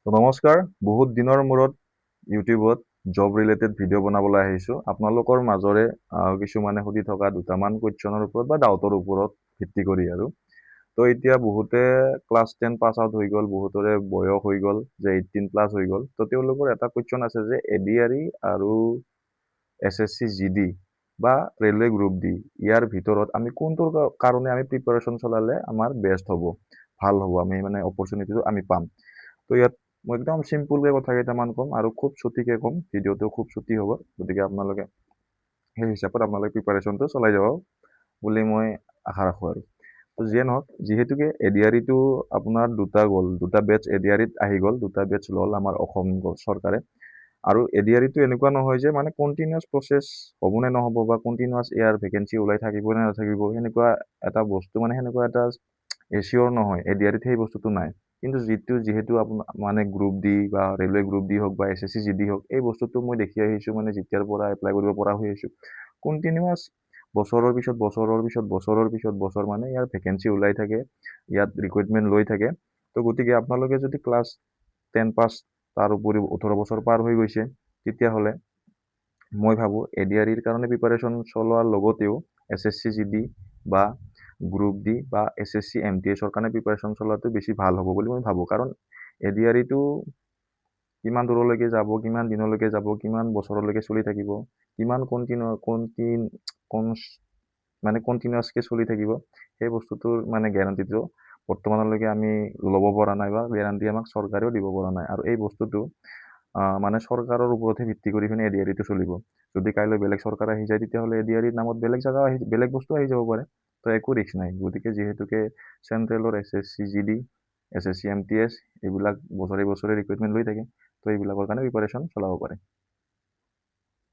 তো নমস্কাৰ, বহুত দিনৰ মূৰত ইউটিউবত জব ৰিলেটেড ভিডিঅ' বনাবলৈ আহিছোঁ। আপোনালোকৰ মাজৰে কিছুমানে সুধি থকা দুটামান কুৱেশ্যনৰ ওপৰত বা ডাউটৰ ওপৰত ভিত্তি কৰি আৰু তো এতিয়া বহুতে ক্লাছ 10 পাছ আউট হৈ গ'ল, বহুতৰে বয়স হৈ গ'ল যে 18+ হৈ গ'ল। তো তেওঁলোকৰ এটা কুৱেশ্যন আছে যে এডিআৰই আৰু এছএছচি জিডি বা ৰেলৱে গ্ৰুপ ডি ইয়াৰ ভিতৰত আমি কোনটোৰ কাৰণে আমি প্ৰিপাৰেশ্যন চলালে আমাৰ বেষ্ট হ'ব, ভাল হ'ব, আমি মানে অপৰচুনিটিটো আমি পাম। তো ইয়াত মই একদম চিম্পুলকৈ কথা কেইটামান ক'ম আৰু খুব ছুটিকৈ ক'ম, ভিডিঅ'টো খুব ছুটি হ'ব, গতিকে আপোনালোকে সেই হিচাপত আপোনালোকে প্ৰিপাৰেশ্যনটো চলাই যাব বুলি মই আশা ৰাখোঁ আৰু। তো যিয়ে নহওক, যিহেতুকে এডিআৰইটো আপোনাৰ দুটা বেটছ এডিআৰইত আহি গ'ল, দুটা বেটছ ল'ল আমাৰ অসম চৰকাৰে। আৰু এডিআৰইটো এনেকুৱা নহয় যে মানে কণ্টিনিউৱাছ প্ৰচেছ হ'বনে নহ'ব বা কণ্টিনিউৱাছ ইয়াৰ ভেকেঞ্চি ওলাই থাকিব নে নাথাকিব, সেনেকুৱা এটা বস্তু মানে সেনেকুৱা এটা এচিয়ৰ নহয়, এডিআৰইত সেই বস্তুটো নাই। কিন্তু যিহেতু আপোনাৰ মানে গ্ৰুপ ডি বা ৰেলৱে গ্ৰুপ ডি হওক বা এছএছচি জিডি হওক, এই বস্তুটো মই দেখি আহিছোঁ মানে যেতিয়াৰ পৰা এপ্লাই কৰিব পৰা হৈ আহিছোঁ, কণ্টিনিউৱাছ বছৰৰ পিছত বছৰ মানে ইয়াৰ ভেকেঞ্চি ওলাই থাকে, ইয়াত ৰিক্ৰুইটমেণ্ট লৈ থাকে। তো গতিকে আপোনালোকে যদি ক্লাছ 10 পাছ, তাৰ উপৰিও 18 বছৰ পাৰ হৈ গৈছে, তেতিয়াহ'লে মই ভাবোঁ এডিআৰইৰ কাৰণে প্ৰিপাৰেশ্যন চলোৱাৰ লগতেও এছএছচি জিডি বা গ্ৰুপ ডি বা এছএছচি এমটিএছৰ কাৰণে প্ৰিপাৰেশ্যন চলোৱাটো বেছি ভাল হ'ব বুলি মই ভাবোঁ। কাৰণ এডিআৰইটো কিমান দূৰলৈকে যাব, কিমান দিনলৈকে যাব, কিমান বছৰলৈকে চলি থাকিব, কিমান কণ্টিনিউৱাছকৈ চলি থাকিব, সেই বস্তুটোৰ মানে গেৰাণ্টিটো বৰ্তমানলৈকে আমি ল'ব পৰা নাই বা গেৰাণ্টি আমাক চৰকাৰেও দিব পৰা নাই। আৰু এই বস্তুটো মানে চৰকাৰৰ ওপৰতহে ভিত্তি কৰি পিনে এডিআৰইটো চলিব। যদি কাইলৈ বেলেগ চৰকাৰ আহি যায়, তেতিয়াহ'লে এডিআৰইৰ নামত বেলেগ বস্তু আহি যাব পাৰে। তো একো ৰিস্ক নাই। গতিকে যিহেতুকে চেণ্ট্ৰেলৰ এছএছচি জিডি, এছএছচি এমটিএছ এইবিলাক বছৰে ৰিক্ৰুইটমেণ্ট লৈ থাকে, তো এইবিলাকৰ কাৰণে প্ৰিপাৰেশ্যন চলাব পাৰে।